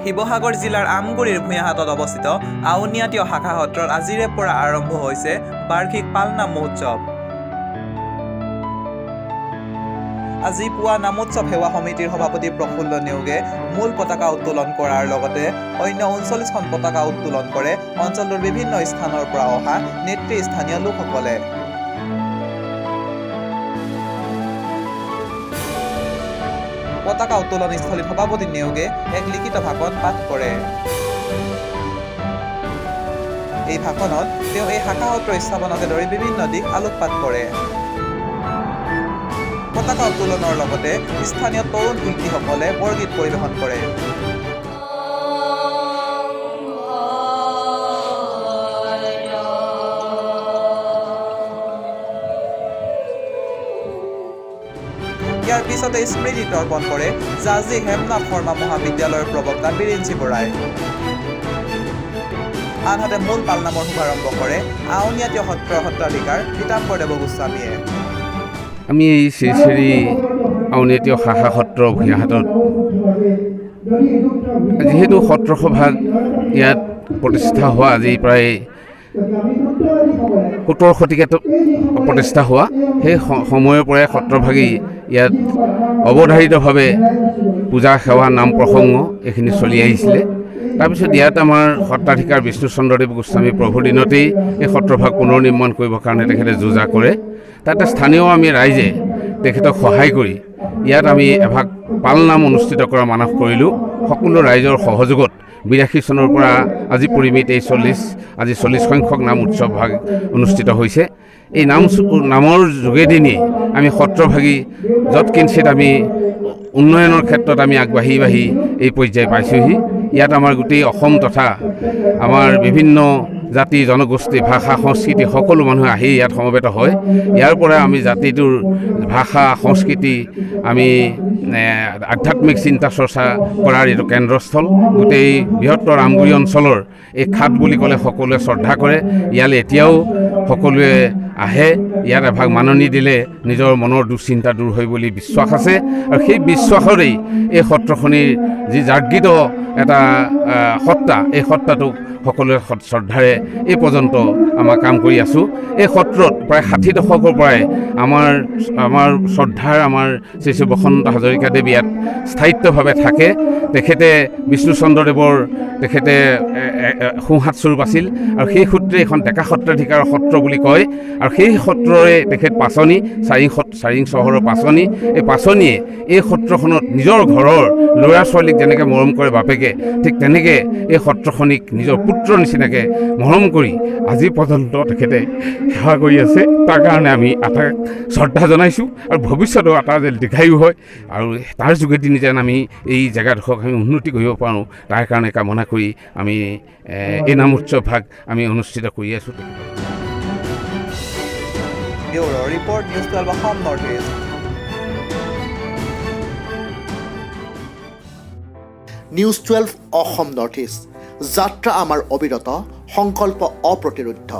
শিৱসাগৰ জিলাৰ আমগুৰিৰ ভূঞাহাটত অৱস্থিত আউনীআটী শাখা সত্ৰত আজিৰে পৰা আৰম্ভ হৈছে বাৰ্ষিক পালনাম মহোৎসৱ। আজি পুৱা নামোৎসৱ সেৱা সমিতিৰ সভাপতি প্ৰফুল্ল নেওগে মূল পতাকা উত্তোলন কৰাৰ লগতে অন্য ৩৯খন পতাকা উত্তোলন কৰে অঞ্চলটোৰ বিভিন্ন স্থানৰ পৰা অহা নেতৃস্থানীয় লোকসকলে। পতাকা উত্তোলন স্থলীত সভাপতি নেওগে এক লিখিত ভাষণ পাঠ কৰে। এই ভাষণত তেওঁ এই শাখা সত্ৰৰ স্থাপনকে ধৰি বিভিন্ন দিশ আলোকপাত কৰে। পতাকা উত্তোলনৰ লগতে স্থানীয় তৰুণ শিল্পীসকলে বৰগীত পৰিৱেশন কৰে। ইয়াৰ পিছতে স্মৃতি তৰ্পণ কৰে জাজি হেমনাথ শৰ্মা মহাবিদ্যালয়ৰ প্ৰবক্তা বিৰিঞ্চি বৰাই। আনহাতে মূল পালনামৰ শুভাৰম্ভ কৰে আউনীআটী সত্ৰৰ সত্ৰাধিকাৰ পীতাম্বৰ গোস্বামীয়ে। আমি এই শ্ৰী শ্ৰী আউনীআটী শাখা সত্ৰ ভূঞাহাটত যিহেতু সত্ৰ সভাগ ইয়াত প্ৰতিষ্ঠা হোৱা আজি প্ৰায় ৭০ শতিকাত প্ৰতিষ্ঠা হোৱা, সেই সময়ৰ পৰাই সত্ৰভাগী ইয়াত অৱধাৰিতভাৱে পূজা সেৱা নাম প্ৰসংগ এইখিনি চলি আহিছিলে। তাৰপিছত ইয়াত আমাৰ সত্ৰাধিকাৰ বিষ্ণুচন্দ্ৰদেৱ গোস্বামী প্ৰভুৰ দিনতেই এই সত্ৰভাগ পুনৰ নিৰ্মাণ কৰিবৰ কাৰণে তেখেতে যোজা কৰে। তাতে স্থানীয় আমি ৰাইজে তেখেতক সহায় কৰি ইয়াত আমি এভাগ পালনাম অনুষ্ঠিত কৰা মানস কৰিলোঁ। সকলো ৰাইজৰ সহযোগত ৮২ চনৰ পৰা আজি পৰিমিত এই ৪০ সংখ্যক নাম উৎসৱ ভাগ অনুষ্ঠিত হৈছে। এই নামৰ যোগেদি নি আমি সত্ৰভাগী য'ত কিঞ্চিত আমি উন্নয়নৰ ক্ষেত্ৰত আমি আগবাঢ়ি এই পৰ্যায় পাইছোঁহি। ইয়াত আমাৰ গোটেই অসম তথা আমাৰ বিভিন্ন জাতি জনগোষ্ঠী ভাষা সংস্কৃতি সকলো মানুহে আহি ইয়াত সমবেত হয়। ইয়াৰ পৰা আমি জাতিটোৰ ভাষা সংস্কৃতি আমি আধ্যাত্মিক চিন্তা চৰ্চা কৰাৰ এইটো কেন্দ্ৰস্থল। গোটেই বৃহত্তৰ আমগুৰি অঞ্চলৰ এই খাট বুলি ক'লে সকলোৱে শ্ৰদ্ধা কৰে। ইয়ালৈ এতিয়াও সকলোৱে আহে। ইয়াত এভাগ মাননি দিলে নিজৰ মনৰ দুশ্চিন্তা দূৰ হয় বুলি বিশ্বাস আছে, আৰু সেই বিশ্বাসৰেই এই সত্ৰখনিৰ যি জাগৃত এটা সত্তা, এই সত্তাটোক সকলোৱে শ্ৰদ্ধাৰে এই পৰ্যন্ত আমাৰ কাম কৰি আছোঁ। এই সত্ৰত প্ৰায় ৬০ দশকৰ পৰাই আমাৰ শ্ৰদ্ধাৰ আমাৰ শ্ৰী শ্ৰী বসন্ত হাজৰিকাদেৱ ইয়াত স্থায়িত্বভাৱে থাকে। তেখেতে বিষ্ণুচন্দ্ৰদেৱৰ তেখেতে সোঁহাত স্বৰূপ আছিল, আৰু সেই সূত্ৰে এখন ডেকা সত্ৰাধিকাৰৰ সত্ৰ বুলি কয়। আৰু সেই সত্ৰৰে তেখেত পাচনি চাৰিং চহৰৰ পাচনি। এই পাচনিয়ে এই সত্ৰখনত নিজৰ ঘৰৰ ল'ৰা ছোৱালীক যেনেকৈ মৰম কৰে বাপেকে, ঠিক তেনেকৈ এই সত্ৰখনিক নিজৰ পুত্ৰ নিচিনাকৈ মৰম কৰি আজি পৰ্যন্ত তেখেতে সেৱা কৰি আছে। তাৰ কাৰণে আমি আটাক শ্ৰদ্ধা জনাইছোঁ, আৰু ভৱিষ্যতেও আটা যেন দীৰ্ঘায়ু হয়, আৰু তাৰ যোগেদি যেন আমি এই জেগাডোখৰক আমি উন্নতি কৰিব পাৰোঁ, তাৰ কাৰণে কামনা কৰি আমি এই নাম উৎসৱ ভাগ আমি অনুষ্ঠিত কৰি আছোঁ। Report news 12 Assam north east. News 12 Assam north east, যাত্ৰা আমাৰ অবিৰত, সংকল্প অপ্ৰতিৰোধ্য।